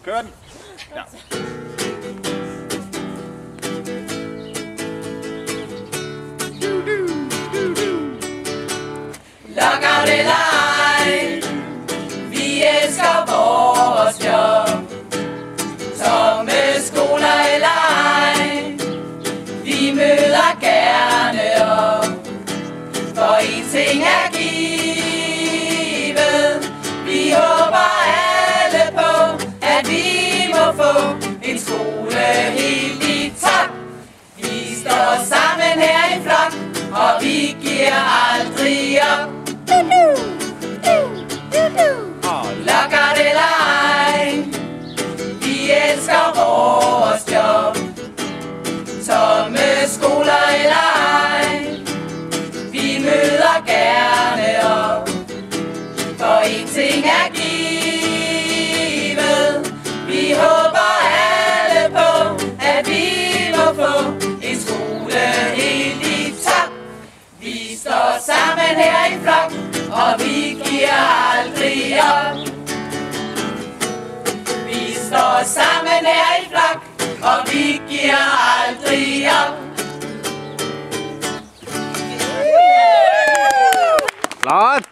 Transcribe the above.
Kør den. Ja. Lockout eller ej, vi elsker vores job. Tomme skoler eller ej, vi møder gerne op. For en ting er givet, vi håber alle på, at vi må få en skole helt i top. Vi står sammen her i flok, og vi giver aldrig op. Lockout eller ej, vi elsker vores job. Tomme skoler eller ej, vi møder gerne op. For en ting er givet, vi håber alle på, at vi må få en skole helt i top. Vi står sammen her i flok, og vi giver aldrig op. Vi står sammen her i flok, og vi giver aldrig op. Flot!